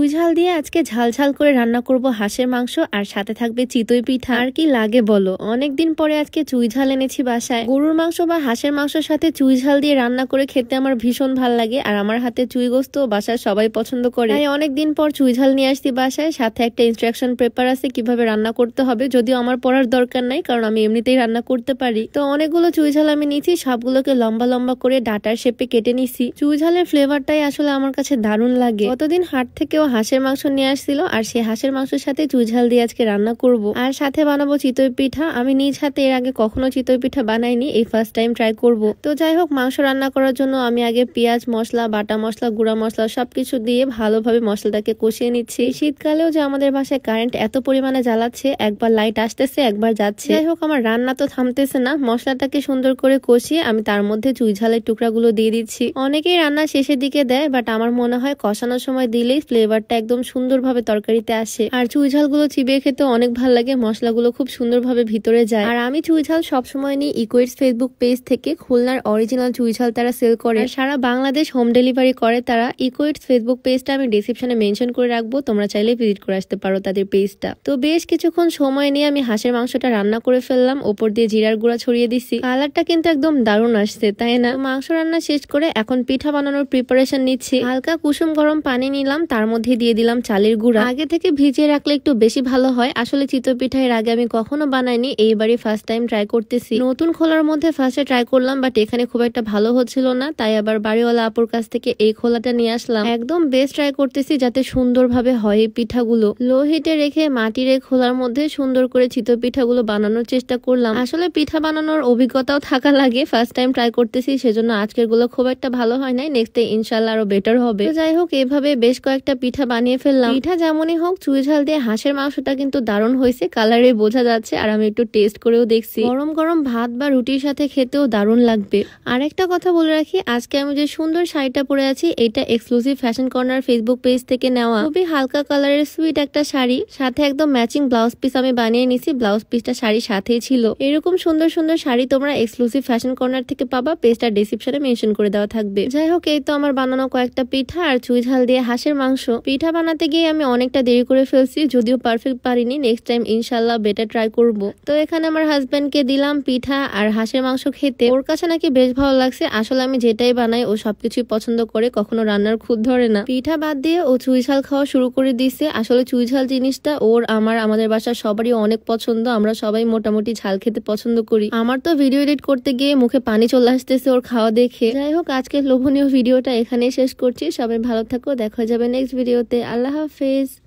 চুই ঝাল দিয়ে আজকে ঝাল ঝাল করে রান্না করব হাঁসের মাংস, আর সাথে থাকবে চিতই পিঠা। আর কি লাগে বলো, অনেকদিন পরে আজকে চুই ঝাল এনেছি বাসায়। গরুর মাংস বা হাঁসের মাংসের সাথে চুই ঝাল দিয়ে রান্না করে খেতে আমার ভীষণ ভাল লাগে, আর আমার হাতে চুই গোস্ত বাসায় সবাই পছন্দ করে। তাই অনেকদিন পর চুই ঝাল নিয়ে আসছি বাসায়, সাথে একটা ইনস্ট্রাকশন পেপার আছে কিভাবে রান্না করতে হবে, যদিও আমার পড়ার দরকার নাই কারণ আমি এমনিতেই রান্না করতে পারি। তো অনেকগুলো চুই ঝাল আমি নিয়েছি, সবগুলোকে লম্বা লম্বা করে ডাটার শেপে কেটে নিছি। চুই ঝালের ফ্লেভারটাই আসলে আমার কাছে দারুণ লাগে। গতদিন হাট থেকেও হাঁসের মাংস নিয়ে আসছিল, আর সেই হাঁসের মাংসের সাথে চুই ঝাল দিয়ে আজকে রান্না করব। আর সাথে বানাবো চিতই পিঠা। আমি নিজ হাতে এর আগে কখনো চিতই পিঠা বানাইনি, এই ফার্স্ট টাইম ট্রাই করব। তো যাই হোক, মাংস রান্না করার জন্য আমি আগে পেঁয়াজ, মশলা, বাটা মশলা, গুঁড়া মশলা সবকিছু দিয়ে ভালোভাবে মশলাটাকে কষিয়ে নিচ্ছি। শীতকালেও যে আমাদের বাসায় কারেন্ট এত পরিমাণে জ্বালাচ্ছে, একবার লাইট আসতেছে একবার যাচ্ছে। যাই হোক, আমার রান্না তো থামতেছে না। মশলাটাকে সুন্দর করে কষিয়ে আমি তার মধ্যে চুই ঝালের টুকরাগুলো দিয়ে দিচ্ছি। অনেকেই রান্না শেষের দিকে দেয়, বাট আমার মনে হয় কষানোর সময় দিলেই ফ্লেভারটা একদম সুন্দরভাবে তরকারিতে আসে। আর চুই ঝালগুলো চিবিয়ে খেতে অনেক ভালো লাগে, মশলাগুলো খুব সুন্দরভাবে ভিতরে যায়। আর আমি চুই ঝাল সবসময় নিই ইকুইটস ফেসবুক পেজ থেকে। খুলনার অরিজিনাল চুই ঝাল তারা সেল করে, সারা বাংলাদেশ হোম ডেলিভারি করে তারা। ইকুইটস ফেসবুক পেজটা আমি ডিসক্রিপশনে মেনশন করে রাখবো, তোমরা চাইলে ভিজিট করে আসতে পারো তাদের পেজটা। তো বেশ কিছুক্ষণ সময় নিয়ে আমি হাঁসের মাংসটা রান্না করে ফেললাম, ওপর দিয়ে জিরার গুঁড়া ছড়িয়ে দিচ্ছি। কালারটা কিন্তু একদম দারুণ আসছে, তাই না? মাংস রান্না শেষ করে এখন পিঠা বানানোর প্রিপারেশন নিচ্ছি। হালকা কুসুম গরম পানি নিলাম, তার মধ্যে দিয়ে দিলাম চালের গুঁড়া। আগে থেকে ভিজিয়ে রাখলে একটু বেশি ভালো হয়। আসলে চিতই পিঠা এর আগে আমি কখনো বানাইনি, এইবারই ফার্স্ট টাইম ট্রাই করতেছি। নতুন খোলার মধ্যে ফার্স্টে ট্রাই করলাম, বাট এখানে খুব একটা ভালো হচ্ছিল না, তাই আবার বাড়িওয়ালা আপুর কাছ থেকে এই খোলাটা নিয়ে আসলাম। একদম বেস্ট ট্রাই করতেছি যাতে সুন্দরভাবে হয় এই পিঠাগুলো। লো হিটে রেখে মাটির এই খোলার মধ্যে সুন্দর করে চিতই পিঠাগুলো বানানোর চেষ্টা করলাম। আসলে পিঠা বানানোর অভিজ্ঞতাও থাকা লাগে, ফার্স্ট টাইম ট্রাই করতেছি, সেজন্য আজকের গুলো খুব একটা ভালো হয় নাই। নেক্সট ডে ইনশাল্লাহ আরো বেটার হবে। যাই হোক, এভাবে বেশ কয়েকটা পিঠা বানিয়ে ফেললাম। পিঠা যেমনই হোক, চুই ঝাল দিয়ে হাঁসের মাংসটা কিন্তু দারুণ হয়েছে, কালারে বোঝা যাচ্ছে। আর আমি একটু টেস্ট করেও দেখছি, গরম গরম ভাত বা রুটির সাথে খেতেও দারুণ লাগবে। আরেকটা কথা বলে রাখি, আজকে আমি যে সুন্দর শাড়িটা পরে আছি, এটা exclusive fashion corner Facebook page থেকে নেওয়া। খুবই হালকা কালারের সুইট একটা শাড়ি, সাথে একদম ম্যাচিং ব্লাউজ পিস আমি বানিয়ে নিছি। ব্লাউজ পিসটা শাড়ির সাথেই ছিল। এরকম সুন্দর সুন্দর শাড়ি তোমরা এক্সক্লুসিভ ফ্যাশন কর্নার থেকে পাবা, পেজটা ডেসক্রিপশনে মেনশন করে দেওয়া থাকবে। যাই হোক, এই তো আমার বানানো কয়েকটা পিঠা আর চুই ঝাল দিয়ে হাঁসের মাংস। পিঠা বানাতে গিয়ে আমি অনেকটা দেরি করে ফেলছি, যদিও পারফেক্ট পারিনি। নেক্সট টাইম ইনশাল্লাহ বেটার ট্রাই করব। তো এখানে আমার হাজবেন্ডকে দিলাম পিঠা আর হাঁসের মাংস খেতে। ওর কাছে নাকি বেশ ভালো লাগছে। আসলে আমি যেটাই বানাই ও সবকিছুই পছন্দ করে, কখনো রান্নার খুঁত ধরে না। পিঠা বাদ দিয়ে ও চুই ঝাল খাওয়া শুরু করে দিচ্ছে। আসলে চুই ঝাল জিনিসটা ওর আমাদের বাসার সবারই অনেক পছন্দ। আমরা সবাই মোটামুটি ঝাল খেতে পছন্দ করি। আমার তো ভিডিও এডিট করতে গিয়ে মুখে পানি চলে আসতেছে ওর খাওয়া দেখে। যাই হোক, আজকের লোভনীয় ভিডিওটা এখানেই শেষ করছি। সবাই ভালো থাকো, দেখা যাবে নেক্সট ভিডিওতে। আল্লাহ হাফেজ।